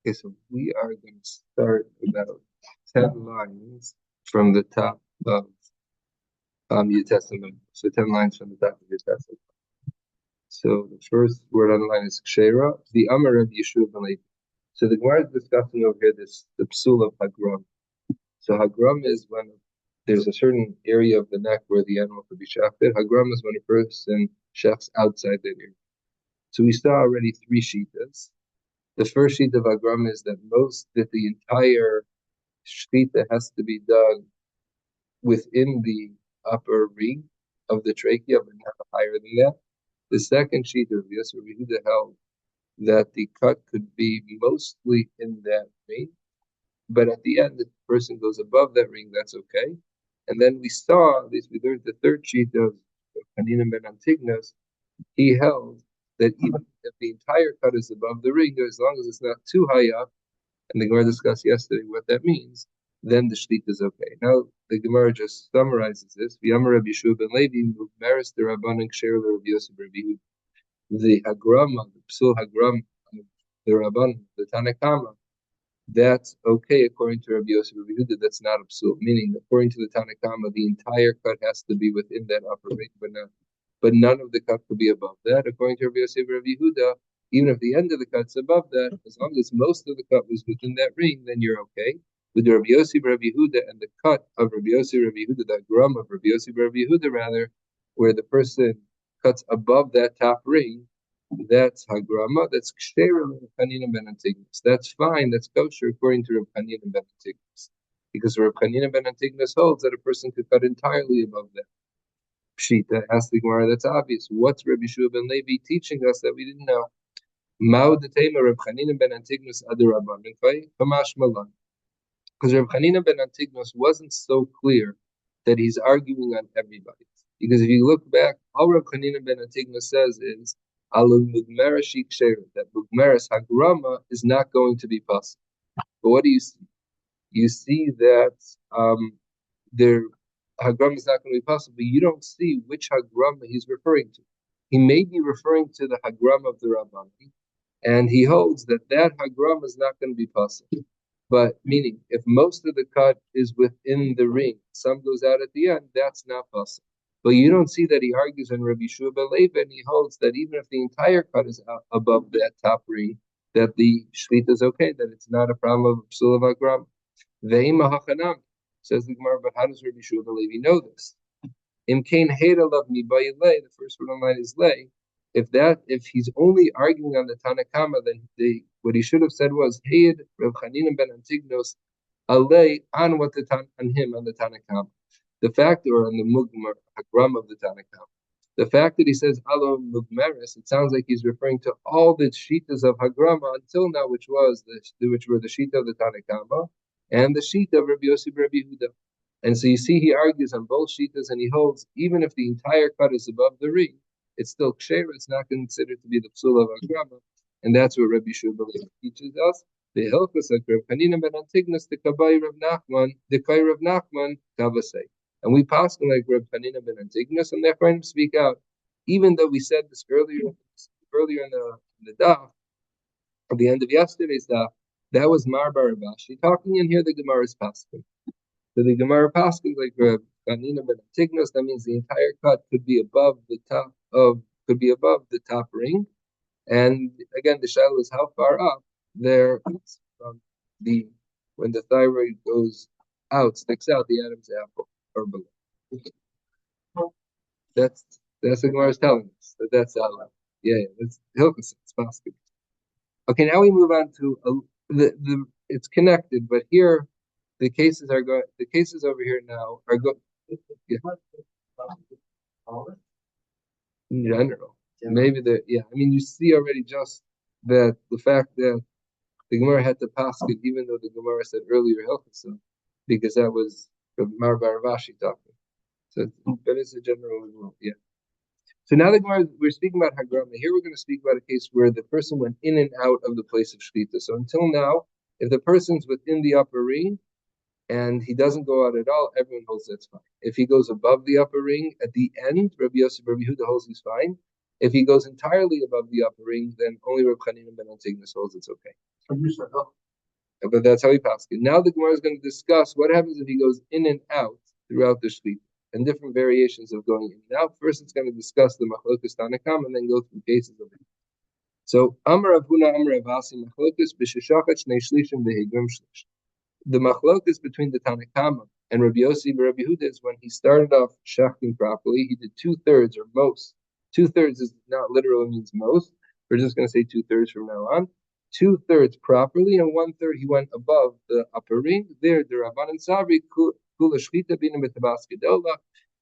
Okay, so we are going to start about 10 lines from the top of your Testament. So 10 lines from the top of your Testament. So the first word on the line is Kshera, the Amar of Yeshua ben Levi. So the Gemara is discussing over here the psul of Hagram. So Hagram is when there's a certain area of the neck where the animal could be shafted. Hagram is when a person shafts outside that area. So we saw already three shitas. The first sheet of Hagram is that the entire shchita has to be done within the upper ring of the trachea, but not higher than that. The second sheet of Yosef Yehuda held that the cut could be mostly in that ring, but at the end, if the person goes above that ring, that's okay. And then we saw this, we learned the third sheet of Hanina ben Antignos. He held that even if the entire cut is above the ring, as long as it's not too high up, and the Gemara discussed yesterday what that means, then the shlit is okay. Now the Gemara just summarizes this. V'yamar Rabbi Yeshua ben Levi, Maris the Rabbanan Ksher Rabbi Yosef Rabbi Yehuda. The Hagrama, the Psul Hagram of the Rabban, the Tanakama, that's okay according to Rabbi Yosef Rabbi Yehuda. That's not a psul. Meaning, according to the Tanakama, the entire cut has to be within that upper ring, but none of the cut could be above that. According to Rabbi Yosef Rabbi Yehuda, even if the end of the cut's above that, as long as most of the cut was within that ring, then you're okay. With Rabbi Yosef Rabbi Yehuda and the cut of Rabbi Yosef Rabbi Yehuda, the gram of Rabbi Yosef Rabbi Yehuda, rather, where the person cuts above that top ring, that's hagrama. That's ksheira Reb Chanina ben Antignos. That's fine. That's kosher according to Reb Chanina ben Antignos, because Reb Chanina ben Antignos holds that a person could cut entirely above that. Pshita asks the Gemara. That's obvious. What's Rabbi Yeshua ben Levi teaching us that we didn't know? Mao detema Reb Chanina ben Antignos adarabban kamash malan. Because Reb Chanina ben Antignos wasn't so clear that he's arguing on everybody. Because if you look back, all Reb Chanina ben Antignos says is that Mugmeres Hagrama is not going to be possible. But what do you see? You see that there Hagrama is not going to be possible, but you don't see which Hagrama he's referring to. He may be referring to the Hagrama of the Rabbani, and he holds that Hagrama is not going to be possible. But meaning, if most of the cut is within the ring, some goes out at the end, that's not possible. But you don't see that he argues on Rabbi Yeshua ben Levi, and he holds that even if the entire cut is above that top ring, that the shlit is okay, that it's not a problem of psul of hagram. Ve'ima hachanam, says the Gemara, but how does Rabbi Yeshua ben Levi know this? Im kain heira lav mi ba'ilei, the first word on line is lei. If he's only arguing on the Tanakama, then what he should have said was Hayed Rav Chanina ben Antignos alei on the Tanakama. The fact, or on the Mugmar Hagram of the Tanakama. The fact that he says Alo Mugmeres, it sounds like he's referring to all the shitas of Hagrama until now, which were the shita of the Tanakama and the shita of Rabbi Yosef Rabbi Yehuda. And so you see, he argues on both shitas, and he holds even if the entire cut is above the ring, it's still ksher. It's not considered to be the psul of Hagrama, and that's what Rabbi Yeshua ben Levi teaches us. The Hilchos of Rav Chanina ben Antignos, the Kabai Rav Nachman, the Kai Rav Nachman, Kavasei. And we pass on like Rav Chanina ben Antignos, and they're going to speak out. Even though we said this earlier in the daf, at the end of yesterday's daf, that was Mar Bar Abashi talking, and here the Gemara is passing. So the Gemara passes like Rav Chanina ben Antignos. That means the entire cut could be above the top ring. And again, the shadow is how far up there from when the thyroid goes out, sticks out the Adam's apple or below. That's the Gemara is telling us that's how. Yeah, that's Hilchos. It's possible. Okay, now we move on to it's connected, but here the cases over here now are going. Yeah. In general, maybe I mean, you see already just that the fact that the Gemara had to pass it, even though the Gemara said earlier Hilchasa, because that was Mar Bar Avashi talking. So, but it's a general rule, yeah. So now the Gemara, we're speaking about Hagrama. Here we're going to speak about a case where the person went in and out of the place of Shkita. So until now, if the person's within the upper ring and he doesn't go out at all, everyone holds that's fine. If he goes above the upper ring at the end, Rabbi Yosef Rabbi Yehuda holds he's fine. If he goes entirely above the upper ring, then only Reb Chanina ben Antigonus holds it's okay. But that's how he passed it. Now the Gemara is going to discuss what happens if he goes in and out throughout the shechita and different variations of going in and out. First, it's going to discuss the machlokas Tanakam and then go through cases of it. So, Amar Avuna, Amar Avasi, machlokas b'sheshachat shnei shlishim v'higrim shlish. The machlokas between the Tanakama and Rabbi Yossi and Rabbi Yehuda is when he started off shachting properly, he did 2/3 or most. 2/3 is not literally means most. We're just going to say 2/3 from now on. 2/3 properly, and 1/3 he went above the upper ring. There, the Rabbanan Savri kula shchita bina b'tabaskedola.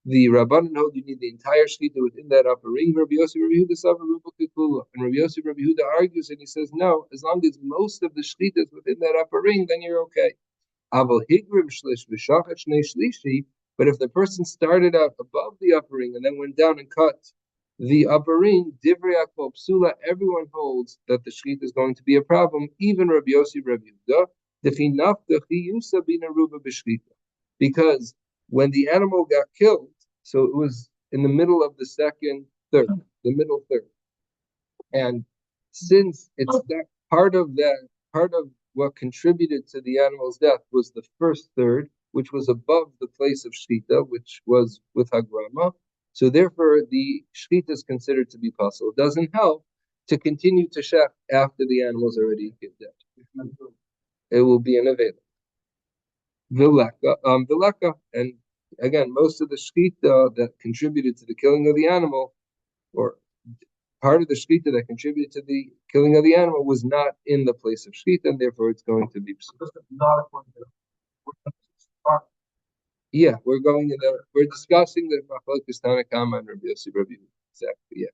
The Rabbanan hold you need the entire shchita within that upper ring. Rabbi Yossi, Rabbi Yehuda Savri ruba kikula, and Rabbi Yossi, Rabbi Yehuda argues and he says no. As long as most of the shchita is within that upper ring, then you're okay. Aval higrim shlish v'shachat shnei shlishi. But if the person started out above the upper ring and then went down and cut the upper ring, divrei akol psula, everyone holds that the shechita is going to be a problem, even Rabbi Yossi, Rabbi Yehuda, because when the animal got killed, so it was in the middle of the second third, the middle third, and since it's that part of what contributed to the animal's death was the first third, which was above the place of shechita, which was with hagrama. So therefore, the shechita is considered to be possible. It doesn't help to continue to shech after the animal's already dead. It will be an available. Vileka, and again, most of the shechita that contributed to the killing of the animal, or part of the shechita that contributed to the killing of the animal, was not in the place of shechita, and therefore it's going to be. Yeah, we're discussing the machlokas Tanakama and Rabbi Yossi, Rabbi Yehuda. Exactly. Yeah.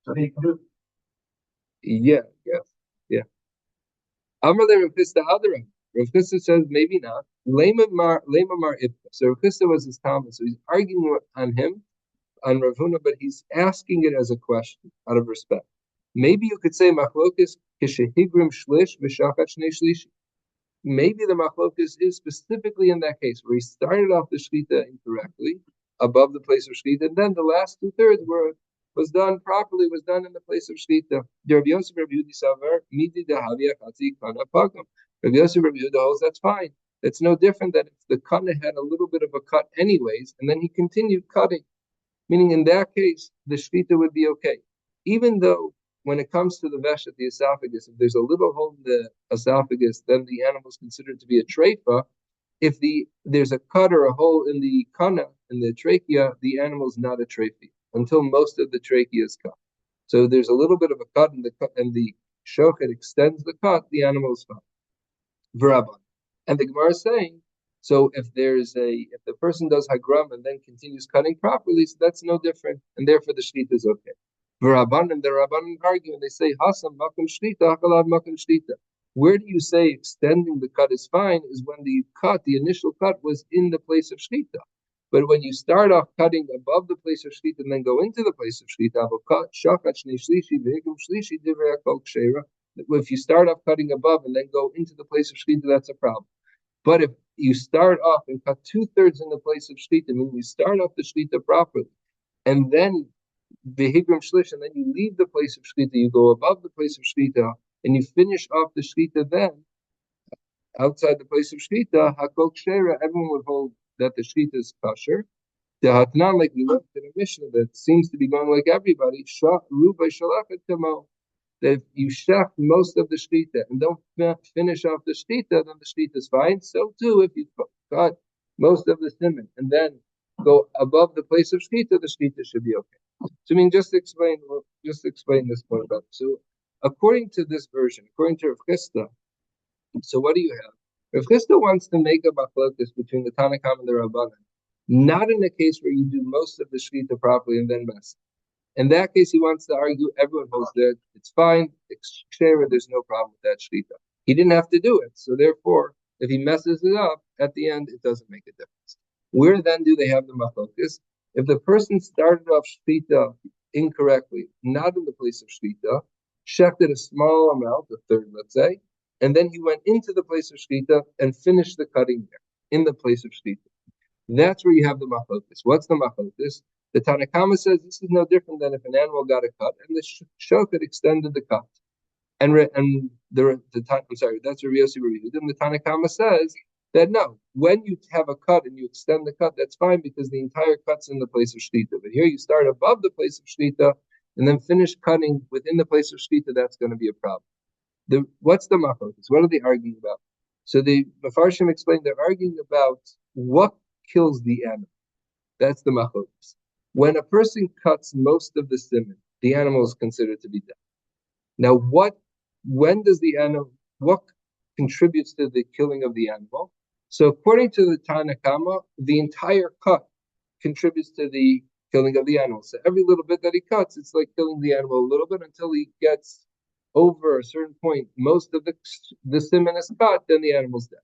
So he can do. Yeah. Amar le Rav Chisda Adaram. Rav Chisda says maybe not. Lema mar Ibka. So Rav Chisda was his Talmud, so he's arguing on him, on Rav Huna, but he's asking it as a question out of respect. Maybe you could say machlokas kishehigrim shlish v'shachat shnei shlishi. Maybe the machlokas is specifically in that case where he started off the shechita incorrectly, above the place of shechita, and then the last 2/3 was done properly, was done in the place of shechita. Rabbi Yosef, Rabbi Yehuda Savar, midi dehavia chatzi kana pagam. Rabbi Yosef, Rabbi Yehuda holds that's fine. It's no different than if the kana had a little bit of a cut anyways, and then he continued cutting. Meaning in that case, the shechita would be okay. Even though when it comes to the vesh at the esophagus, if there's a little hole in the esophagus, then the animal is considered to be a treifa. If there's a cut or a hole in the kana, in the trachea, the animal is not a treifa until most of the trachea is cut. So there's a little bit of a cut, and the shochet extends the cut, the animal is fine. V'rabban. And the Gemara is saying, so if the person does hagram and then continues cutting properly, so that's no different, and therefore the shechita is okay. V'rabban, and the Rabbanan argue, and they say, Hasam makom shechita, hakalav makom shechita. Where do you say extending the cut is fine is when the initial cut was in the place of shechita. But when you start off cutting above the place of shechita and then go into the place of shechita, if you start off cutting above and then go into the place of shechita, that's a problem. But if you start off and cut 2/3 in the place of shechita, meaning you start off the shechita properly, and then v'higrim shlish, and then you leave the place of shechita, you go above the place of shechita, and you finish off the shechita then, outside the place of shechita, hakol kshera, everyone would hold that the shechita is kosher. The hatnan, like we looked in a Mishnah, that seems to be going like everybody, rubai shalachat kamo, that if you shech most of the shechita and don't finish off the shechita, then the shechita is fine. So too, if you cut most of the siman and then go above the place of shechita, the shechita should be okay. So I mean, just explain this point about it. So according to this version, according to Rav Chisda, so what do you have? Rav Chisda wants to make a machlokas between the Tanakam and the Rabbanan, not in a case where you do most of the shechita properly and then mess. In that case, he wants to argue everyone holds that it's fine, it's kosher, there's no problem with that shechita. He didn't have to do it, so therefore, if he messes it up at the end, it doesn't make a difference. Where then do they have the machlokas? If the person started off shechita incorrectly, not in the place of shechita, shechted a small amount, a third, let's say, and then he went into the place of shechita and finished the cutting there, in the place of shechita. That's where you have the machlokas. What's the machlokas? The Tanakama says this is no different than if an animal got a cut and the shochet extended the cut. And I'm sorry, that's Rabbi Yossi Rabbi Yehuda. And the Tanakama says that no, when you have a cut and you extend the cut, that's fine because the entire cut's in the place of shlita. But here you start above the place of shlita and then finish cutting within the place of shlita. That's going to be a problem. What's the machlokas? What are they arguing about? So the Mefarshim explained they're arguing about what kills the animal. That's the machlokas. When a person cuts most of the siman, the animal is considered to be dead. Now, what contributes to the killing of the animal? So according to the Tanakama, the entire cut contributes to the killing of the animal. So every little bit that he cuts, it's like killing the animal a little bit until he gets over a certain point. Most of the siman is cut, then the animal's dead.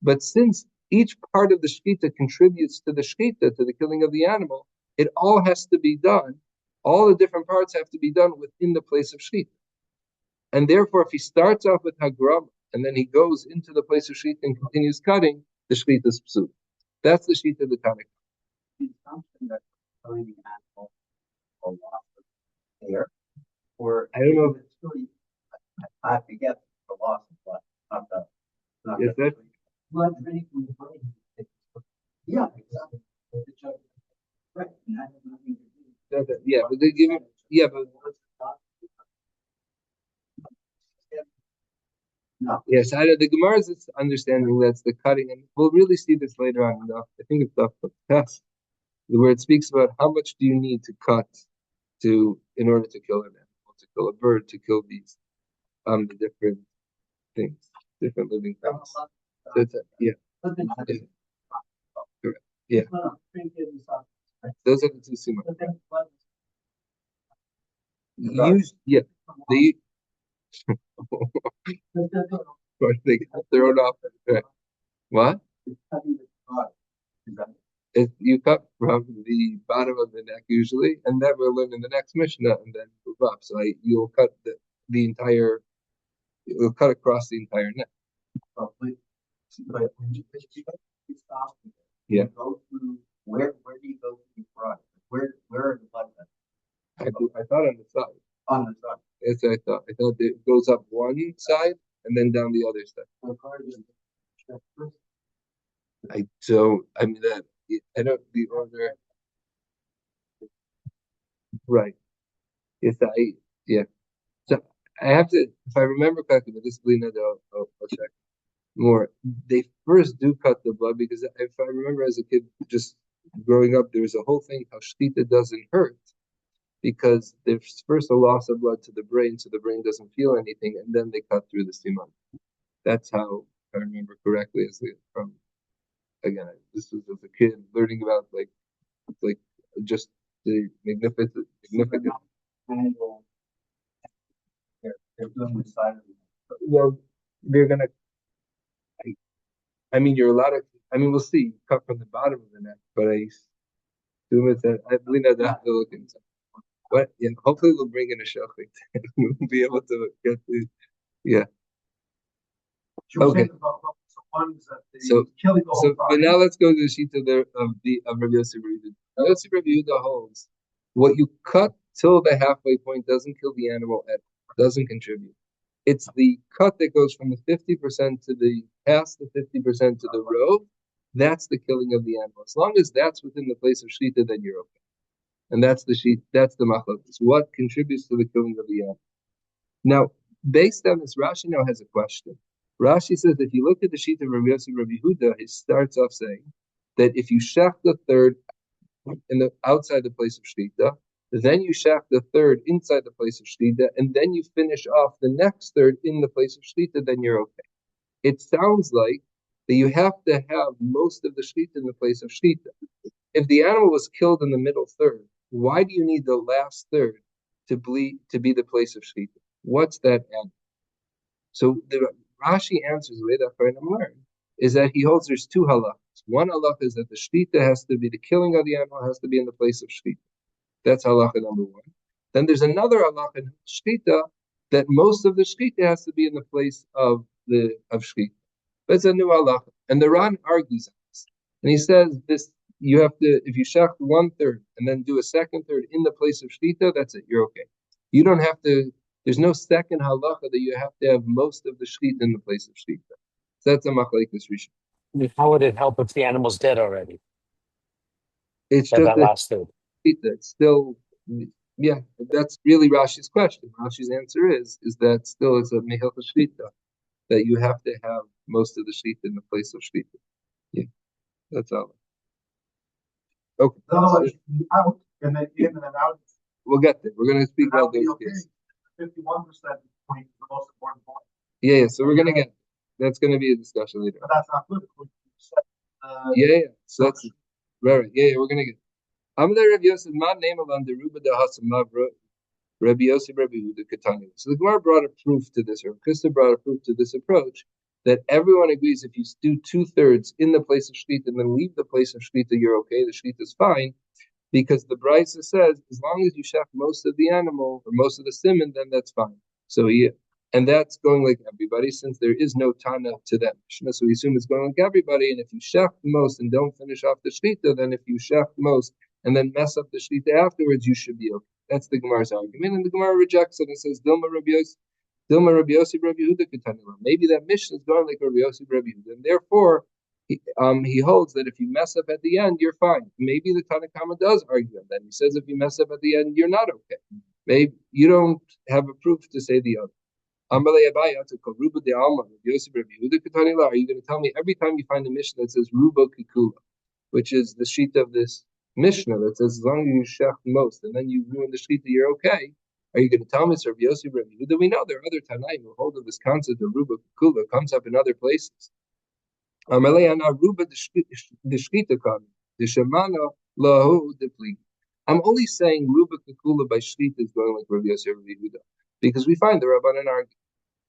But since each part of the shkita contributes to the shkita, to the killing of the animal, it all has to be done. All the different parts have to be done within the place of shkita. And therefore, if he starts off with hagrama and then he goes into the place of shkita and continues cutting, the shkita is psut. That's the shkita of the Tanakh. The assumption that killing the animal a loss of air, or I don't know. It's really, I have to get the loss of blood, not Is that? Blood draining from the brain. Yeah, exactly. Right, and that has nothing to do. Yeah, but they give him. Yeah, but. No. Yes, the Gemara's understanding that's the cutting, and we'll really see this later on. I think it's the test where it speaks about how much do you need to cut in order to kill an animal, to kill a bird, to kill these the different things, different living things. So yeah. Correct. Yeah. Those are the two simons. Yeah. They get thrown off. What? You cut from the bottom of the neck usually, and then we'll learn in the next Mishnah, and then move up. So you'll cut the entire. You'll cut across the entire neck. But when you stop, yeah. Go through where do you go through front? Where are the blood vessels? I thought on the side. On the side. Yes, I thought it goes up one side and then down the other side. I mean that I don't the order. Right. Yes, yeah. So I have to, if I remember correctly, but this Lena, I'll check more. They first do cut the blood because if I remember as a kid, just growing up, there was a whole thing how shtita doesn't hurt because there's first a loss of blood to the brain, so the brain doesn't feel anything, and then they cut through the siman. That's how, if I remember correctly, from again, this was as a kid learning about like just the magnificent. They're doing the side of the Well, they're gonna. I mean, you're allowed to. I mean, we'll see. Cut from the bottom of the neck, but I assume it's that. I believe that have to look into. But yeah, hopefully we'll bring in a shochet. We'll be able to get the. Yeah. Okay. So but now let's go to the sheet of Rabbi Yossi Rabbi Yehuda. Rabbi Yossi Rabbi Yehuda holds what you cut till the halfway point doesn't kill the animal at all, doesn't contribute. It's the cut that goes from the 50% to the past the 50% to the robe. That's the killing of the animal. As long as that's within the place of shita, then you're okay. And that's the sheet. That's the machlokas. What contributes to the killing of the animal? Now, based on this, Rashi now has a question. Rashi says if you look at the sheet of Rabbi Yossi Rabbi Yehuda, he starts off saying that if you shech the third in the outside the place of shita, then you shech the third inside the place of shlita, and then you finish off the next third in the place of shlita, then you're okay. It sounds like that you have to have most of the shlita in the place of shlita. If the animal was killed in the middle third, why do you need the last third to be the place of shlita? What's that end? So the Rashi answers the way that Chachamim learn is that he holds there's two halachas. One halacha is that the shlita has to be the killing of the animal has to be in the place of shlita. That's halacha number one. Then there's another halacha in shkita that most of the shkita has to be in the place of shkita. That's a new halacha, and the Ran argues on this, and he says this. you have to, if you shech 1/3 and then do a second third in the place of shlita, that's it. You're okay. You don't have to. There's no second halacha that you have to have most of the shchita in the place of shchita. So that's a machlekes rishon. How would it help if the animal's dead already? It's At just that that last third. it's still, yeah. That's really Rashi's question. Rashi's answer is that still it's a mehilcha shchita that you have to have most of the shchita in the place of shchita. Yeah, that's all. Okay. Otherwise, you out, and then in and then out. We'll get there. We're going to speak about those cases. 51% point is the most important point. Yeah. So we're going to get. That's going to be a discussion later. But that's not good. Yeah. So that's right. Yeah. We're going to get. Amalei Rabbi Yosef, man name alon deruba dehasam lavra Rabbi Yosef Rabbi Yehuda Katani. So the Gemara brought a proof to this, or Krista brought a proof to this approach that everyone agrees if you do 2/3 in the place of shchita and then leave the place of shchita, you're okay. The shchita is fine. Because the Brisa says, as long as you shech most of the animal or most of the simon, then that's fine. So and that's going like everybody, since there is no Tana to that Mishnah. So we assume it's going like everybody. And if you shech most and don't finish off the shchita, then if you shech most and then mess up the shchita afterwards, you should be okay. That's the Gemara's argument, and the Gemara rejects it and says, Dilma Rabbi Yosef Rabbi Yehuda Ketanila. Maybe that Mishnah is going like Rabbi Yosef Rabbi Yehuda, and therefore he holds that if you mess up at the end, you're fine. Maybe the Tanakama does argue that. He says if you mess up at the end, you're not okay. Maybe you don't have a proof to say the other. Are you going to tell me every time you find a Mishnah that says Ruba Kikula, which is the sheet of this Mishnah that says as long as you shech most and then you ruin the shita, you're okay? Are you going to tell me, Rabbi Yosef, Rabbi Yehuda? We know there are other Tanaim who hold of this concept of Ruba Kikula. It comes up in other places. I'm only saying Ruba Kikula by Shlita is going like Rabbi Yosef Rabbi Yehuda because we find the Rabbanan argue.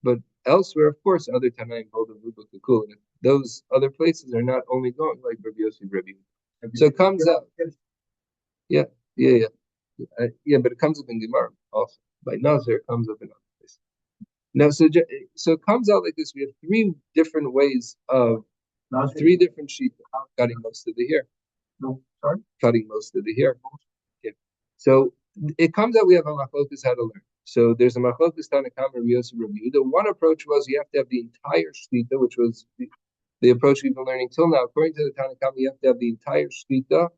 But elsewhere, of course, other Tanaim hold of Ruba Kikula. Those other places are not only going like Rabbi Yosef Rabbi Yehuda. So it comes up. Yeah. But it comes up in Gemara also. By Nazir, it comes up in other places. Now, so it comes out like this. We have three different ways of. Three different sheep cutting most of the hair. No, sorry? Cutting most of the hair. Okay. So it comes out we have a machlokas how to learn. So there's a machlokas Tanakam Rabbi Yosef Rabbi Yehuda. One approach was you have to have the entire shvita, which was the approach we've been learning till now. According to the Tanakam, you have to have the entire shvita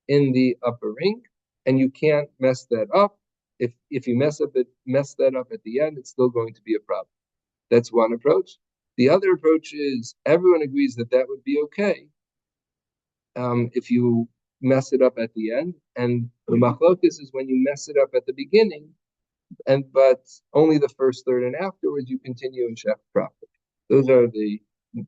in the upper ring, and you can't mess that up. If you mess that up at the end, it's still going to be a problem. That's one approach. The other approach is everyone agrees that would be okay if you mess it up at the end, and the machlokas is when you mess it up at the beginning, but only the first third, and afterwards you continue and shech properly. Those are the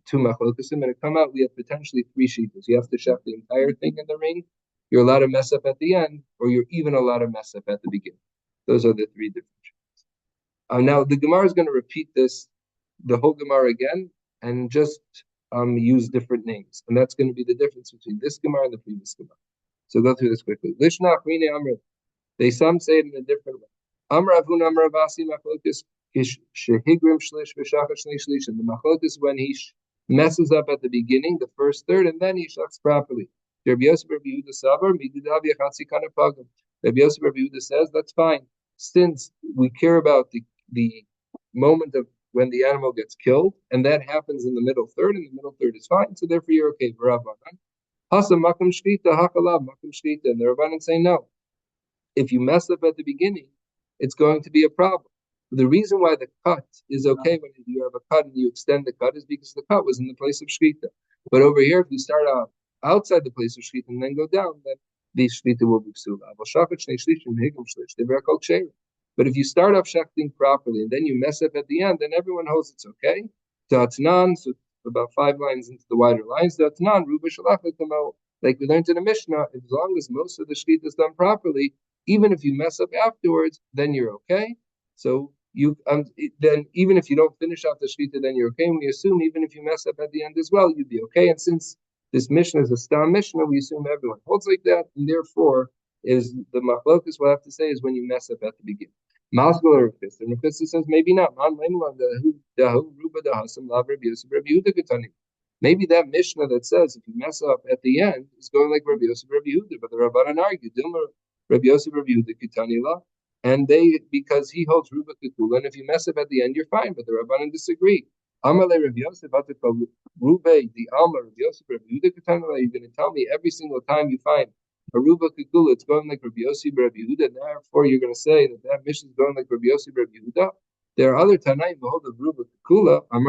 two machlokas. And when it come out, we have potentially three shitas. You have to shech the entire thing in the ring. You're allowed to mess up at the end, or you're even allowed to mess up at the beginning. Those are the three different shitas. Now the Gemara is going to repeat the whole Gemara again, and just use different names. And that's going to be the difference between this Gemara and the previous Gemara. So go through this quickly. Lishna Achrine Amr. They some say it in a different way. Amr Avun Amr Avasi Machlokas Shehigrim Shlish V'Shachar Shnei Shlish. And the Machlokas when he messes up at the beginning, the first third, and then he shachs properly. Rabbi Yosef Rabbi Yehuda Savar Mididav Yachatzi Kana Pagam. Rabbi Yosef Rabbi Yehuda says that's fine. Since we care about the moment of when the animal gets killed, and that happens in the middle third, and the middle third is fine, so therefore you're okay. Hasam makom shvita, hakalav makom shvita, and the Rabbanan say no. If you mess up at the beginning, it's going to be a problem. The reason why the cut is okay when you have a cut and you extend the cut is because the cut was in the place of shvita. But over here, if you start out outside the place of shvita and then go down, then the shvita will be psula. But if you start off shechting properly and then you mess up at the end, then everyone holds it's okay. Datnan, so about 5 lines into the wider lines, Datnan, Ruba Shalach, like we learned in the Mishnah, as long as most of the shechita is done properly, even if you mess up afterwards, then you're okay. So then even if you don't finish off the shechita, then you're okay. And we assume even if you mess up at the end as well, you'd be okay. And since this Mishnah is a stam Mishnah, we assume everyone holds like that, and therefore is the machlokus we'll have to say is when you mess up at the beginning. Masculine and Rafisa says maybe not. Maybe that Mishnah that says if you mess up at the end is going like Rabbi Yosef, Rabbi Yehuda, but the Rabbanan argue, Dilma, Rabbi Yosef, Rabbi Yehuda, Kitanila, and they, because he holds Ruba Kikula, and if you mess up at the end, you're fine, but the Rabbanan disagree. Amale Rabbi Yosef, Rube, the Alma, Rabbi Yosef, Rabbi Yehuda, Kitanila, you're going to tell me every single time you find a Ruba Kikula, it's going like Rabbi Yosef, Rabbi Yehuda, and therefore you're going to say that that Mishnah is going like Rabbi Yosef, Rabbi Yehuda. There are other Tanaim who hold of Ruba Kula. I'm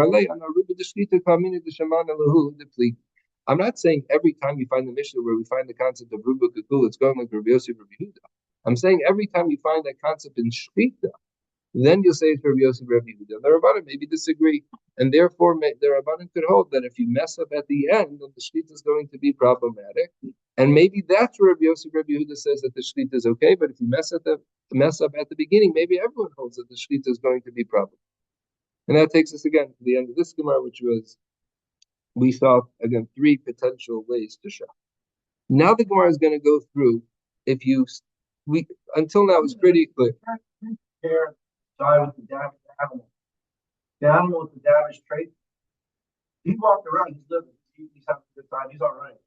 not saying every time you find the Mishnah where we find the concept of Ruba Kula, it's going like Rabbi Yosef, Rabbi Yehuda. I'm saying every time you find that concept in Shchita, then you'll say it's Rabbi Yosef, Rabbi Yehuda. The Rabbanan maybe disagree, and therefore the Rabbanan could hold that if you mess up at the end, then the Shchita is going to be problematic. And maybe that's where Rabbi Yosef, Rabbi Yehuda says that the Shchita is okay, but if you mess up at the beginning, maybe everyone holds that the Shchita is going to be problematic. And that takes us again to the end of this Gemara, which was, we saw, again, 3 potential ways to show. Now the Gemara is going to go through, until now it's pretty clear. Die with the damaged animal. The animal with the damaged trait, he walked around, he's living, he's having a good time, he's all right.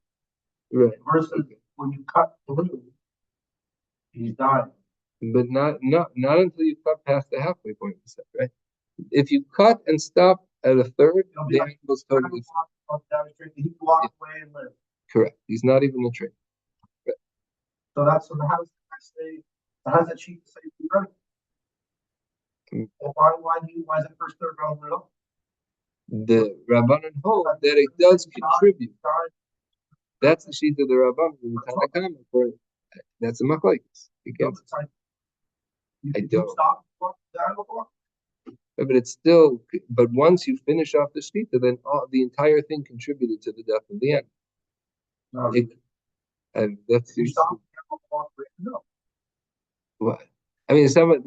Right. Versus when you cut through, he's dying. But not until you cut past the halfway point, right? If you cut and stop at a third, the animal's totally fine. He can walk away and live. Correct. He's not even a trait. Right. So how does that cheat the safety right? Well, why is that first third wrong at all? The Rabbanan hold that it does contribute. That's the sheet of the Rabbanan. That's a machlokes. You can't. I don't. Stop but it's still. But once you finish off the shita, then the entire thing contributed to the death of the end. No. And that's you stop. No. What? I mean, if someone,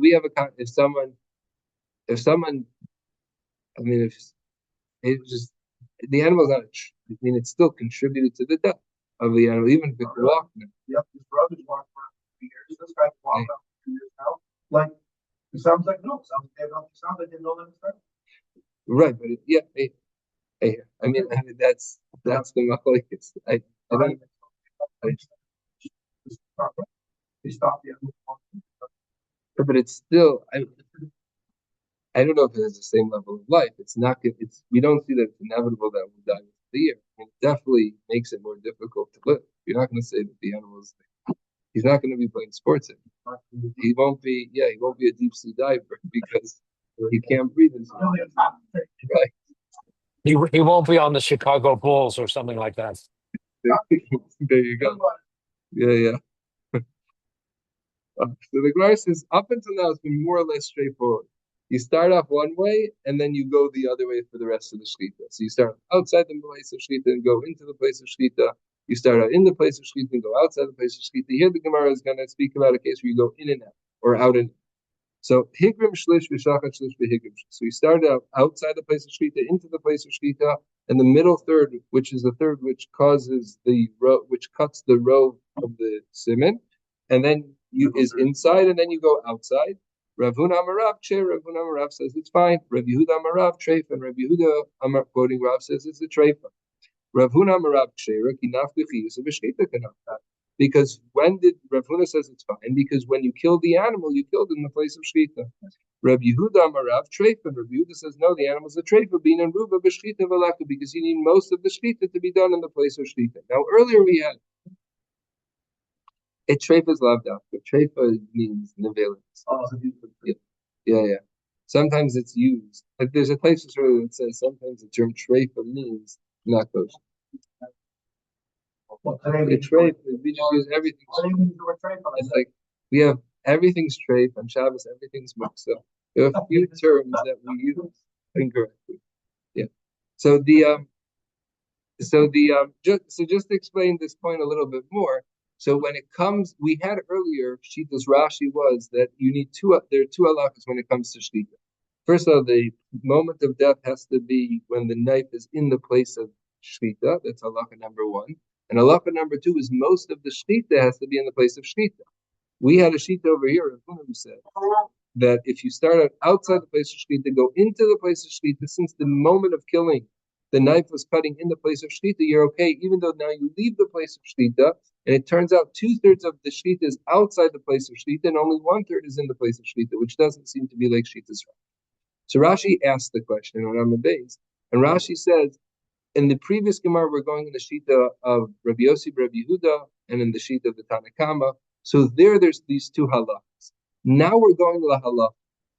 I mean, if it just the animal's not. I mean, it still contributed to the death of the animal, even if it walked. Yep, his brother's walked around for 3 years. This guy's walked around for 2 years now. Like, it sounds like no. Sounds like they know that. Right, but I mean, that's the machlokes. I don't. They stop the animal. But it's still. I don't know if it has the same level of life. It's not good. We don't see that it's inevitable that we'll die within the year. It definitely makes it more difficult to live. You're not going to say that the animals. He's not going to be playing sports anymore. He won't be. Yeah, he won't be a deep sea diver because he can't breathe. Right. He won't be on the Chicago Bulls or something like that. There you go. Yeah. So the Gemara says, up until now, it's been more or less straightforward. You start off one way, and then you go the other way for the rest of the shechita. So you start outside the place of shechita and go into the place of shechita. You start out in the place of shechita and go outside the place of shechita. Here the Gemara is going to speak about a case where you go in and out, or out and in. So higrim shlish v'shachat shlish v'higrim. So you start out outside the place of shechita, into the place of shechita, and the middle third, which is the third which causes the row, which cuts the row of the siman, and then is inside, and then you go outside. Rav Huna Amarav says it's fine. Rav Yehuda Amarav treif, and Rav Yehuda quoting Rav says it's a treif. Rav Huna Amarav because when did Rav Huna says it's fine? Because when you kill the animal, you killed it in the place of shchita. Rav Yehuda Amarav treif, and Rav Yehuda says no, the animal's a treifa being in ruba b'shchita v'laka because you need most of the shchita to be done in the place of shchita. Now earlier we had. A treifa is loved out, but treifa means nevelis. Oh, yeah. Sometimes it's used. Like there's a place that says sometimes the term treifa means not kosher. The treifa, we just use everything. It's like we have everything's treif on Shabbos, everything's muksa. There are a few terms that we use incorrectly. Yeah. So just to explain this point a little bit more. So when it comes, we had earlier, Shita's Rashi was that you need there are two halachas when it comes to Shita. First of all, the moment of death has to be when the knife is in the place of Shita. That's halacha number 1. And halacha number 2 is most of the Shita has to be in the place of Shita. We had a Shita over here, who said that if you start out outside the place of Shita, go into the place of Shita, since the moment of killing, the knife was cutting in the place of shchita, you're okay, even though now you leave the place of shchita, and it turns out 2/3 of the shchita is outside the place of shchita, and only 1/3 is in the place of shchita, which doesn't seem to be like shchita's right. So Rashi asked the question on Amud Beis, and Rashi says, in the previous Gemara, we're going in the shita of Rabbi Yossi, Rabbi Yehuda, and in the shita of the Tanakama. So there's these two halachas. Now we're going to the halach.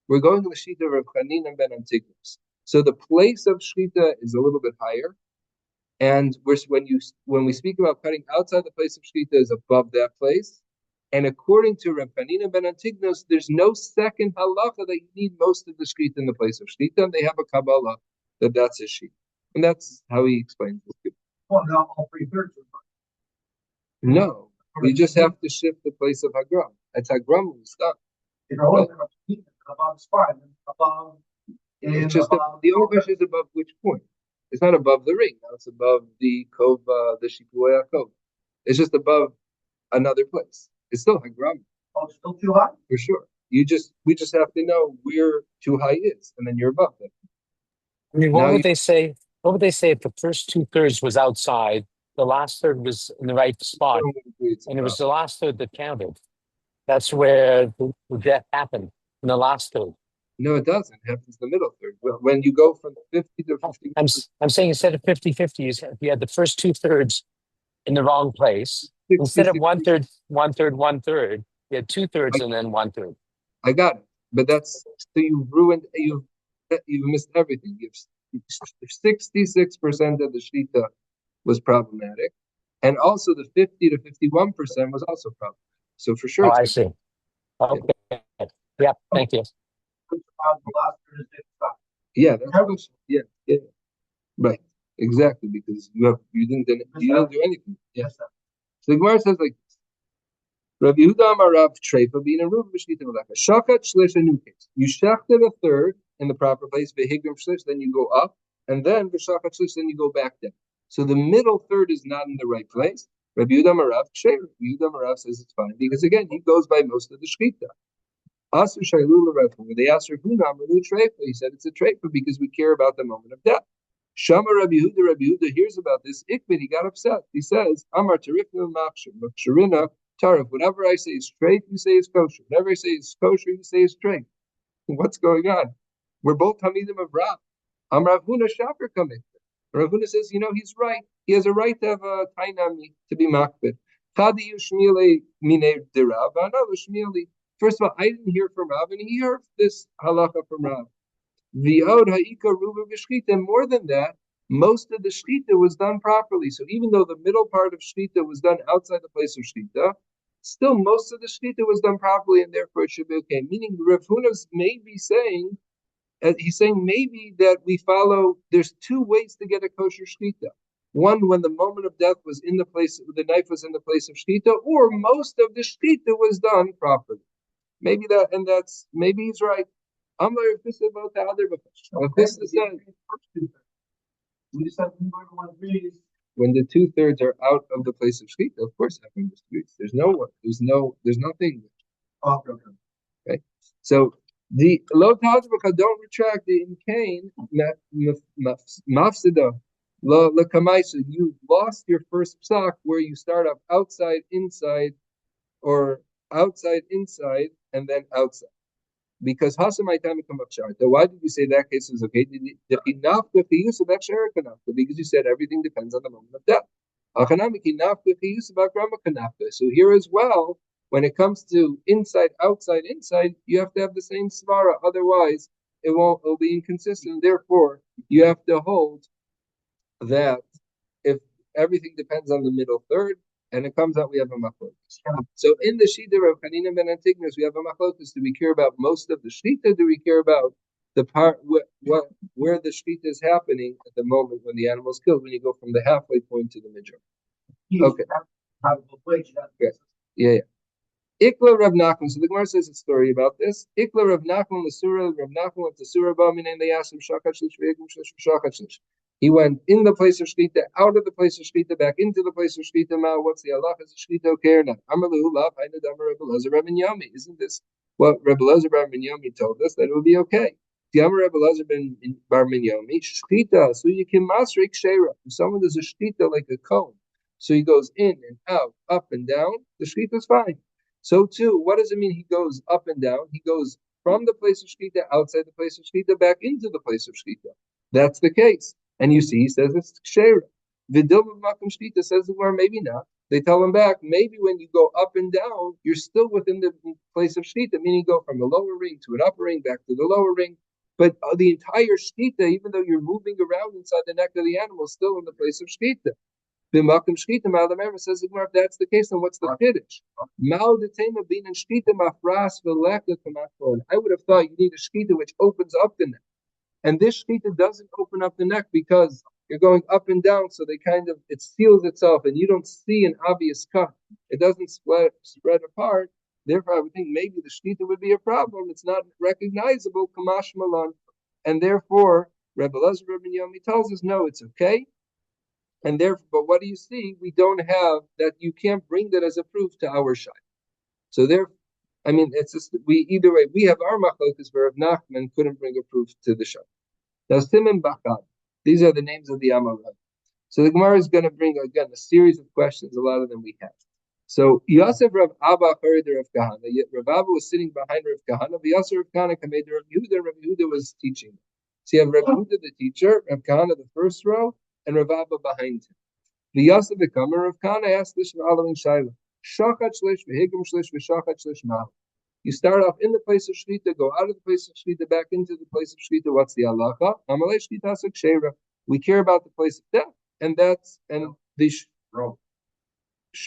We're going to the shita of Rav Chanina ben Antigonus. So the place of shita is a little bit higher, and when we speak about cutting outside the place of shita is above that place. And according to Rav Chanina ben Antigonus, there's no second halacha that you need most of the shchita in the place of shchita, and they have a Kabbalah that's a shita. And that's how he explains it. Well, now all 3/3 are fine. No, you just have to shift the place of Hagram. At Hagram, we stop. If you're holding up above is fine, above It's just the only question is above which point. It's not above the ring. Now it's above the kova, the shipuya kova. It's just above another place. It's still Hagram. Oh, it's still too high? For sure. We just have to know where too high is, and then you're above it. I mean, what would they say? What would they say if the first 2/3 was outside, the last third was in the right spot, and it was the last third that counted? That's where the death happened, in the last third. No, it doesn't. It happens in the middle third. When you go from 50 to 50. I'm saying instead of 50-50, if you had the first 2/3 in the wrong place, instead of 1/3, 1/3, 1/3, you had 2/3 and then 1/3. I got it. But that's, so you've missed everything. 66% of the shita was problematic. And also the 50 to 51% was also problematic. So for sure. Oh, I see. Okay. Yeah, thank you. Yeah, that's yeah. Right. Exactly, because you didn't do anything. Yes. So the Gemara says like Rabbi Yehuda Amar Rav Treifa being a Ruv B'Shita Meleka. Shakat Shlish, a new case. You shachted a third in the proper place, V'Higrim Shlish, then you go up, and then V'Shakat Shlish, then you go back down. So the middle third is not in the right place. Rabbi Yehuda Amar Rav Treifa. Rabbi Yehuda Amar Rav says it's fine because again he goes by most of the Shchita. Asu Shailu Rav. When they asked Rav Huna Amar Treifa, he said it's a Treifa because we care about the moment of death. Shama Rabbi Yehuda hears about this. Ikbid, he got upset. He says, Amar Tarifna Makshir, Makshirina Tarif. Whatever I say is straight, you say is kosher. Whatever I say is kosher, you say is straight. What's going on? We're both Hamidim of Rav. Rav Huna Shaper coming. Rav Huna says, he's right. He has a right to have a tainami, to be makbid. Chadi Yushmile Mine de Rav, another Shmili. First of all, I didn't hear from Rav, and he heard this halacha from Rav. V'od ha'ika ruba v'shchita. More than that, most of the shchita was done properly. So even though the middle part of shchita was done outside the place of shchita, still most of the shchita was done properly, and therefore it should be okay. Meaning Rav Huna's may be saying, he's saying maybe that we follow, there's two ways to get a kosher shchita. One, when the moment of death was in the place, the knife was in the place of shchita, or most of the shchita was done properly. Maybe he's right. Amar if about the other says we just have everyone agrees. When the 2/3 are out of the place of shchita, of course everyone disagrees. There's nothing. Okay. So the lo tazbaka, don't retract the imkain mafsida la kamaisa. You lost your first psak where you start up outside inside, or outside inside and then outside. Because why did you say that case is okay? Because you said everything depends on the moment of death. So here as well, when it comes to inside, outside, inside, you have to have the same svara. Otherwise, it'll be inconsistent. Therefore, you have to hold that if everything depends on the middle third, and it comes out we have a machlokus. So in the shita of Chanina ben Antigonus, we have a machlokus. Do we care about most of the shita? Do we care about the part where the shita is happening at the moment when the animal is killed? When you go from the halfway point to the midjour. Okay. Yeah. Ikla Rav Nachman. So the Gemara says a story about this. Ikla Rav Nachman the Surah. Rav Nachman went to Surah Bamin, and they asked him shakat shlish. He went in the place of shchita, out of the place of shchita, back into the place of shchita. Ma, what's the halacha? Is shchita okay or not? Amalu lav hainu damar Rebbe Elazar ben Yomi. Isn't this what Rebbe Elazar ben Yomi told us, that it would be okay? Diamar Rebbe Lazar ben Bar Minyomi, Shchita, so you can masrik shera. If someone does a shchita like a cone, so he goes in and out, up and down, the shchita is fine. So too, what does it mean he goes up and down? He goes from the place of shchita, outside the place of shchita, back into the place of shchita. That's the case. And you see, he says it's shera. Vidil Makom Shchita says the Gemara, maybe not. They tell him back, maybe when you go up and down, you're still within the place of shchita, meaning you go from the lower ring to an upper ring, back to the lower ring. But the entire shkita, even though you're moving around inside the neck of the animal, is still in the place of shkita. B'makom shkita, Ma'alamer says, if that's the case, then what's the kiddush? Ma'al detema bin shkita mafras v'leka k'makon. I would have thought you need a shkita which opens up the neck, and this shkita doesn't open up the neck because you're going up and down, so it seals itself, and you don't see an obvious cut. It doesn't spread apart. Therefore, I would think maybe the shkita would be a problem. It's not recognizable, kamash malan, and therefore, Rebbe Lazar Rebbe Yomi tells us, no, it's okay. And therefore, but what do you see? We don't have that. You can't bring that as a proof to our shai. So there, I mean, it's just either way. We have our machlokas where Rav Nachman couldn't bring a proof to the shai. Now, Simon Bachad, these are the names of the Amoraim. So the Gemara is going to bring again a series of questions. A lot of them we have. So Yosef Rav Abba heard Rav Kahana. Yet Rav Abba was sitting behind Rav Kahana. Yosef Rav Kahana came to Rav Yehuda. Rav Yehuda was teaching. So you have Rav Yehuda the teacher, Rav Kahana the first row, and Rav Abba behind him. The Yosef the comer, Rav Kahana asked this following shaila: Shachat shlish v'higam shlish v'shachat shlish ma'al. You start off in the place of shchita, go out of the place of shchita, back into the place of shchita. What's the halacha? Amalei shchita shera. We care about the place of death, and the row.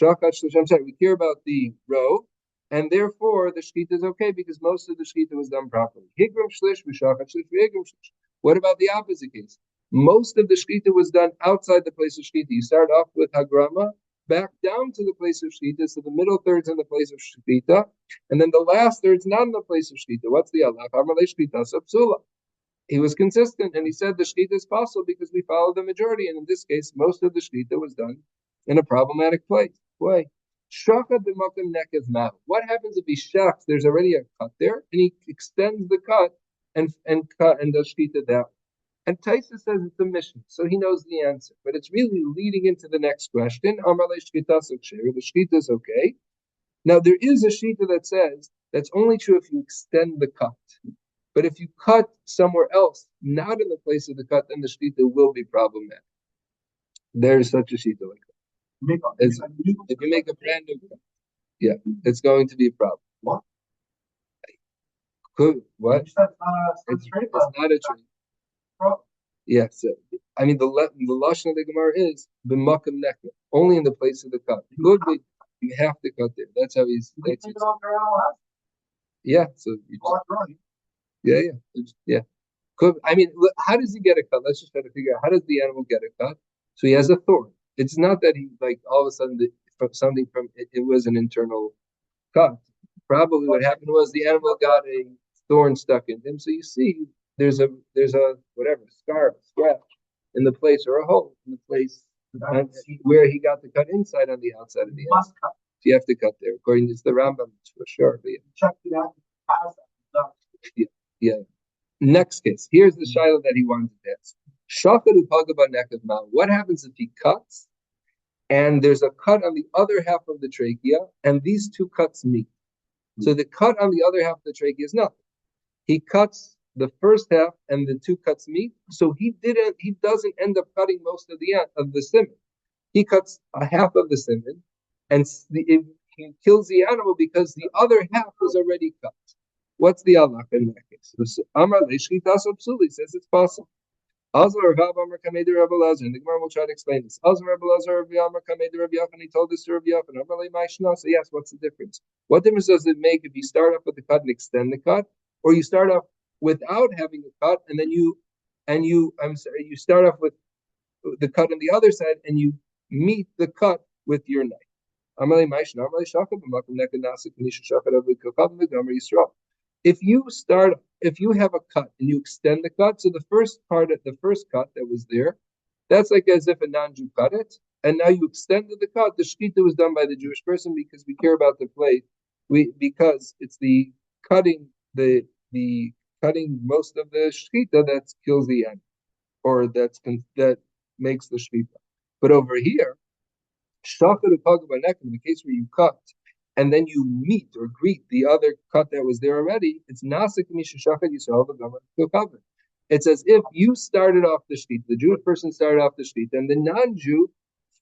I'm sorry, we care about the row, and therefore the shkita is okay because most of the shkita was done properly. Higram shlish v'shachat shlish v'higram shlish. What about the opposite case? Most of the shkita was done outside the place of shkita. You start off with hagrama, back down to the place of shkita, so the middle third's in the place of shkita, and then the last third's not in the place of shkita. What's the halach? Amalei shkita sapsula. He was consistent, and he said the shkita is possible because we follow the majority, and in this case, most of the shkita was done in a problematic place. Why? Shaka b'makom nekev ma'u. What happens if he shaks? There's already a cut there, and he extends the cut and does shkita that way. And Taisa says it's a mission, so he knows the answer. But it's really leading into the next question. The shkita is okay. Now there is a shita that says that's only true if you extend the cut. But if you cut somewhere else, not in the place of the cut, then the shkita will be problematic. There is such a shita like that. If you make a brand new cut, yeah, it's going to be a problem. What? What? It's not a tree. Yes, I mean the lashon of the Gemara is b'makom nekev, only in the place of the cut. Could be you have to cut there. That's how he's. Yeah, so yeah. Could I mean how does he get a cut? Let's just try to figure out how does the animal get a cut. So he has a thorn. It's not that he like all of a sudden something from it was an internal cut. Probably what happened was the animal got a thorn stuck in him. So you see. There's a whatever scratch in the place or a hole in the place where he got the cut inside on the outside of the animal. So you have to cut there, according to the Rambam, for sure. Yeah. Next case. Here's the shaila that he wanted to ask. Shachadu pagaba nekav ma'u. What happens if he cuts and there's a cut on the other half of the trachea and these two cuts meet? So the cut on the other half of the trachea is nothing. He cuts the first half and the two cuts meet, so he doesn't end up cutting most of the siman. He cuts a half of the siman, and he kills the animal because the other half was already cut. What's the halakha in that case? Amar leishchita sapsuli says it's possible. Azar Rav Amar Kamei Rav Elazar, and the Gemara will try to explain this. Azar Rav Elazar Rav Amar Kamei Rav Yochanan, he told this to Rav Yochanan. Amar le'maishna. So yes, what's the difference? What difference does it make if you start off with the cut and extend the cut, or you start off without having a cut, and then you start off with the cut on the other side, and you meet the cut with your knife. If you have a cut and you extend the cut, so the first cut that was there, that's like as if a non-Jew cut it, and now you extended the cut. The shkita was done by the Jewish person because we care about the plate, because it's the cutting the cutting most of the shchita that kills the animal, or that makes the shchita. But over here, shachar upagav in the case where you cut and then you meet or greet the other cut that was there already, it's nasik misha shachar yisrael v'gamar. It's as if you started off the shchita, the Jewish person started off the shchita, and the non-Jew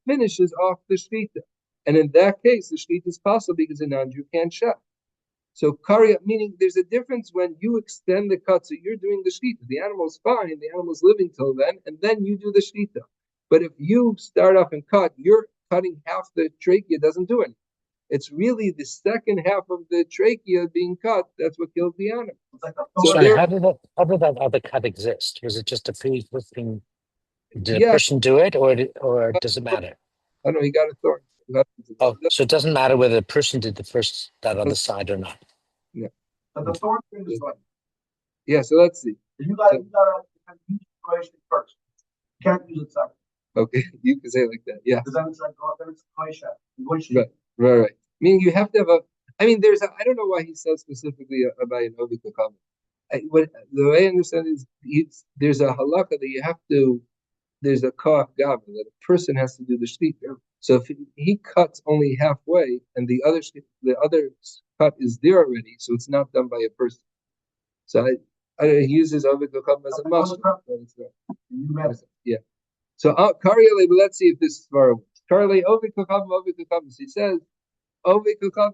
finishes off the shchita. And in that case, the shchita is possible because the non-Jew can't shech. So karya, meaning there's a difference when you extend the cut, so you're doing the shchita. The animal's fine, the animal's living till then, and then you do the shchita. But if you start off and cut, you're cutting half the trachea, doesn't do anything. It's really the second half of the trachea being cut that's what kills the animal. Sorry, how did that other cut exist? Was it just a pre-existing? Did a person do it, or does it matter? I know he got a thorn. Oh, so it doesn't matter whether the person did that other side or not. Yeah. But the thorn thing is like. Yeah, so let's see. You got to use the first. You can't use it second. Okay, you can say it like that. Yeah. Because then it's like, then it's Right. Meaning you have to have I I don't know why he says specifically about an Ovi Kakam. The way I understand is there's a halakha that there's a koach gavra that a person has to do the shchita. So if he cuts only halfway and the other cut is there already, so it's not done by a person. So he uses Ovi Kakam as a mashal. Yeah. So Kariyale, but let's see if this is far away. Kariyale Ovi Kakam. So he says Ovi Kakam,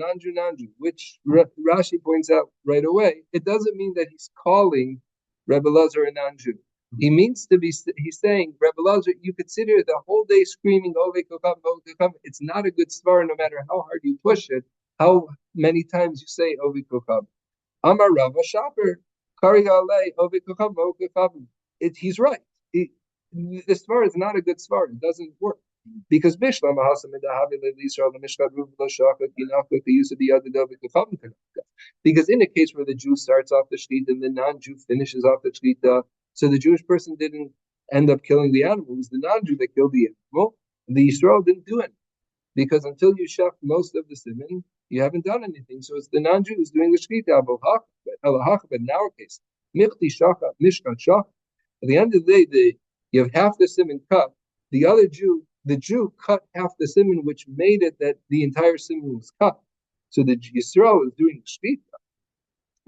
Nanju, which Rashi points out right away. It doesn't mean that he's calling Rebbe Lazar a Nanju. He means to be. He's saying Rebbe Lazar, you consider the whole day screaming Ovi Kakam. It's not a good svara, no matter how hard you push it, how many times you say Ovi Kakam. Amar Rava Shaper Kariyale Ovi Kakam. He's right. The svara is not a good svara. It doesn't work. Because Bishlam because in a case where the Jew starts off the shchita and the non-Jew finishes off the shchita, so the Jewish person didn't end up killing the animal. It was the non-Jew that killed the animal. The Yisrael didn't do anything because until you shech most of the siman, you haven't done anything. So it's the non-Jew who's doing the shchita. But in our case, at the end of the day, you have half the siman cut. The Jew cut half the siman, which made it that the entire siman was cut. So the Yisrael is doing shchita.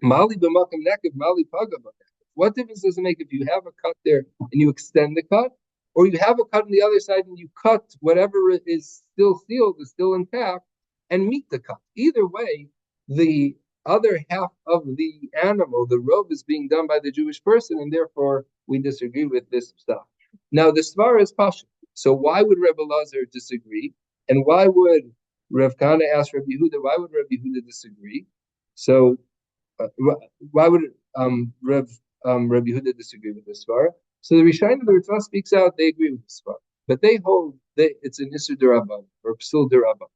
Mali b'makam nekev, mali paga b'nekev. What difference does it make if you have a cut there and you extend the cut, or you have a cut on the other side and you cut whatever is still sealed, is still intact, and meet the cut? Either way, the other half of the animal, the robe, is being done by the Jewish person, and therefore we disagree with this stuff. Now the svara is pasha. So why would Rebbe Lazar disagree? And why would Rav Kana ask Rabbi Yehuda? Why would Rabbi Yehuda disagree? So why would Rabbi Yehuda disagree with this svara? So the Rishonim of the Ritva speaks out. They agree with this svara, but they hold that it's an Isur D'Rabban or Psul D'Rabban.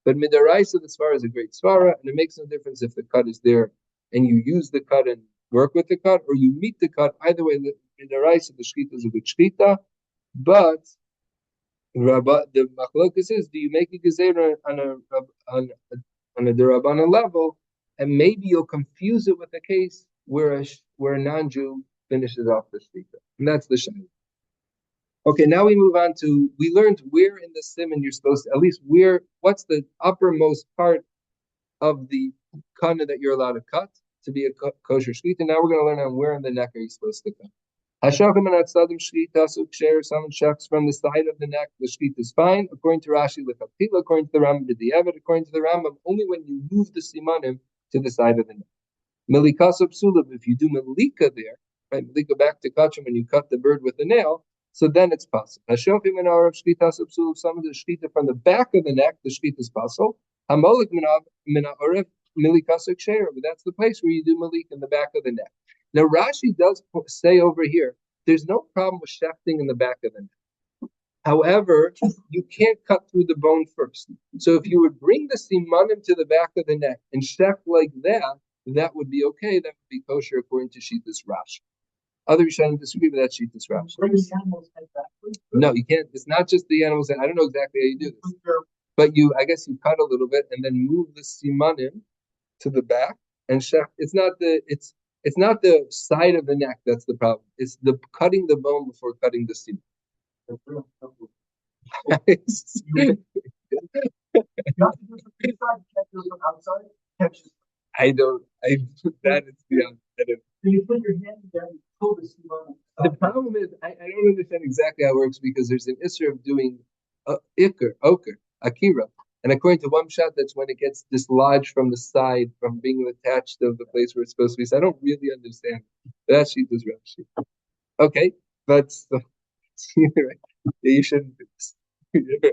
But Midaraisa, the svara is a great svara, and it makes no difference if the cut is there and you use the cut and work with the cut, or you meet the cut. Either way, Midaraisa, the shchita is a good shchita, but the machlokas is: do you make a gezerah on a derabbanan level, and maybe you'll confuse it with a case where a non-Jew finishes off the shchita, and that's the shayla. Okay, now we move on to, we learned where in the siman you're supposed to, at least what's the uppermost part of the kana that you're allowed to cut to be a kosher shchita. Now we're going to learn on where in the neck are you supposed to cut. Someone shechs from the side of the neck, the shchita is fine. According to Rashi, according to the Rambam, according to the Rambam, only when you move the simanim to the side of the neck. Melikasa psula, if you do melika there, right, melika back to kachim when you cut the bird with the nail, so then it's possible. Hashofim and Arav shchita psula, some of the shchita from the back of the neck, the shchita is possible. Hamolik min Arav melikasa ksheira, but that's the place where you do malik in the back of the neck. Now Rashi does say over here, there's no problem with shechting in the back of the neck. However, you can't cut through the bone first. So if you would bring the simanim to the back of the neck and shech like that would be okay. That would be kosher according to Shittas Rashi. Other Rishonim disagree with that Shittas Rashi. No, you can't. It's not just the animals. I don't know exactly how you do this, but I guess you cut a little bit and then move the simanim to the back and shech. It's not It's not the side of the neck that's the problem. It's the cutting the bone before cutting the skin. I don't. That is beyond. You put your hand there and pull the skin on. The problem is I don't understand exactly how it works because there's an issue of doing ochre, akira. And according to one shot, that's when it gets dislodged from the side, from being attached to the place where it's supposed to be. So I don't really understand. But that sheet is Rashi. Okay, but you shouldn't do this. If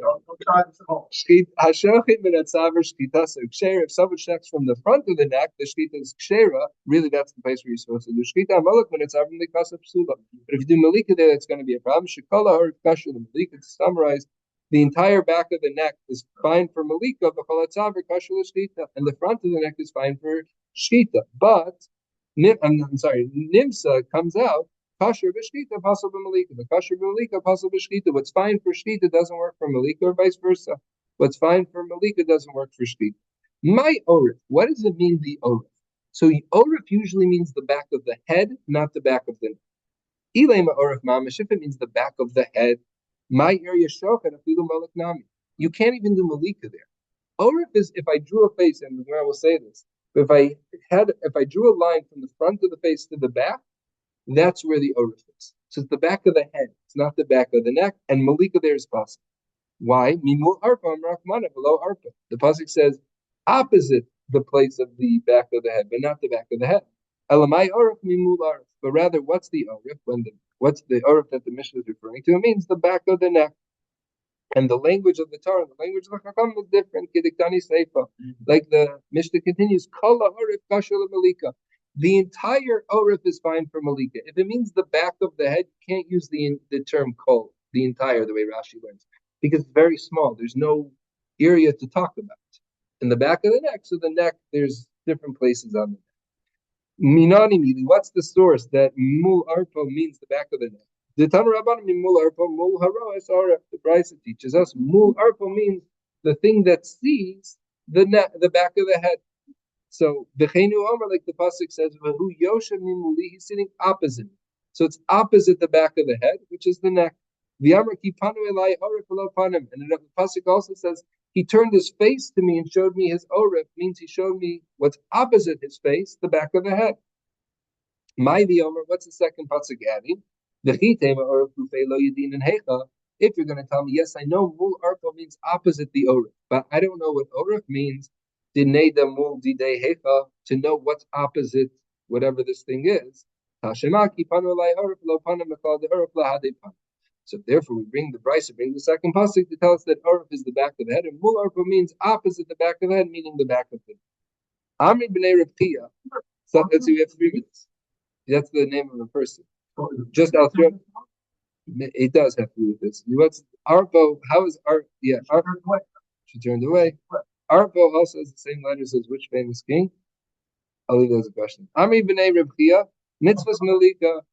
someone checks from the front of the neck, the shkita is kshera. Really, that's the place where you're supposed to do shkita. But if you do malika there, that's going to be a problem. Shekala or kasha the malika. To summarize, the entire back of the neck is fine for malika, and the front of the neck is fine for shkita. But I'm sorry, nimsa comes out. Kasher b'shkita, pasal b'malika. The kasher b'malika, pasal b'shkita. What's fine for shkita doesn't work for malika, or vice versa. What's fine for malika doesn't work for shkita. My orif. What does it mean, the orif? So orif usually means the back of the head, not the back of the neck. Ilema orif mamish, if it means the back of the head, my area shochet afilu malak nami. You can't even do malika there. Orif is if I drew a face, and I will say this, but if I drew a line from the front of the face to the back, that's where the orif is. So it's the back of the head. It's not the back of the neck. And malika there is possible. Why? Mimul arpa amrakmana below arpa. The pasuk says opposite the place of the back of the head, but not the back of the head. Elamai orif mimul arif. But rather, what's the orif? What's the orif that the Mishnah is referring to? It means the back of the neck. And the language of the Torah, the language of the Chacham is different. Kidiktani seifa. Like the Mishnah continues, Kala orif kasher malika. The entire orif is fine for malika. If it means the back of the head, you can't use the term kol, the entire, the way Rashi learns, because it's very small. There's no area to talk about. In the back of the neck, so the neck, there's different places on the neck. Minani mili, what's the source that mul arpo means the back of the neck? The Tanu Rabbanim mul arpo mul haro es aref. The Brisa teaches us mul arpo means the thing that sees the neck, the back of the head. So v'cheinu omer, like the pasuk says, v'hu yoshev mimuli, he's sitting opposite. So it's opposite the back of the head, which is the neck. V'yamar ki panu elai orif v'lo panim, and the pasuk also says he turned his face to me and showed me his orif, means he showed me what's opposite his face, the back of the head. My v'omer, what's the second pasuk adding? V'chitema orif ufei lo yedin and hecha. If you're going to tell me, yes, I know mul arpo means opposite the orif, but I don't know what orif means. To know what's opposite whatever this thing is. So therefore we bring the Brisa, bring the second pasuk to tell us that Orif is the back of the head, and Mul Arpa means opposite the back of the head, meaning the back of the head. Amri b'nei Reb Chia. So let's see, we have 3 minutes. That's the name of a person. Just out there. It does have to do with this. What's Arpo? How is Arpo? Yeah, Arpo. She turned away. Arpo also has the same letters as which famous king? I'll leave that as a question. Amri b'nei Reb Chia, mitzvahs malika,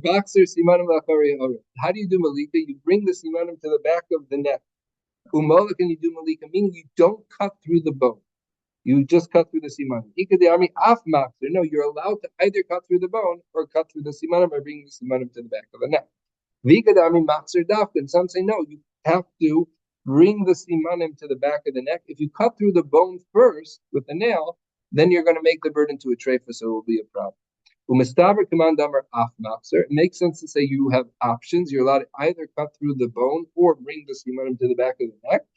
boxer simanim lachari orif. How do you do malika? You bring the simanim to the back of the neck. Umolak, and you do malika, meaning you don't cut through the bone. You just cut through the simanim. Ikade army af maxer. No, you're allowed to either cut through the bone or cut through the simanim by bringing the simanim to the back of the neck. Vikade army maxer dafkin. Some say no, you have to bring the simanim to the back of the neck. If you cut through the bone first with the nail, then you're going to make the bird into a treifa, so it will be a problem. It makes sense to say you have options. You're allowed to either cut through the bone or bring the simanim to the back of the neck.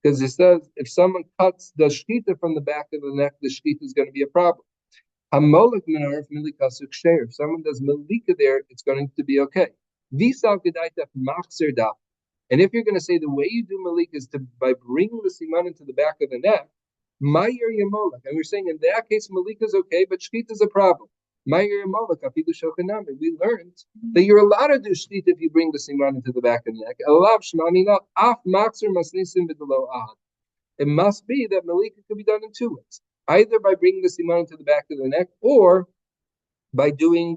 Because it says if someone cuts the shkita from the back of the neck, the shkita is going to be a problem. If someone does malika there, it's going to be okay. And if you're going to say the way you do malik is by bringing the siman into the back of the neck, and we're saying in that case malik is okay, but shkita is a problem. We learned that you're allowed to do shkita if you bring the siman into the back of the neck. It must be that malika could be done in 2 ways: either by bringing the siman into the back of the neck, or by doing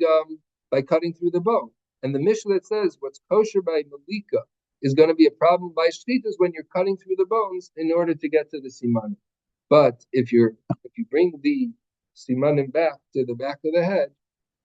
by cutting through the bone. And the Mishnah that says what's kosher by malika is going to be a problem by shkitas when you're cutting through the bones in order to get to the siman. But if you bring the simanim back to the back of the head,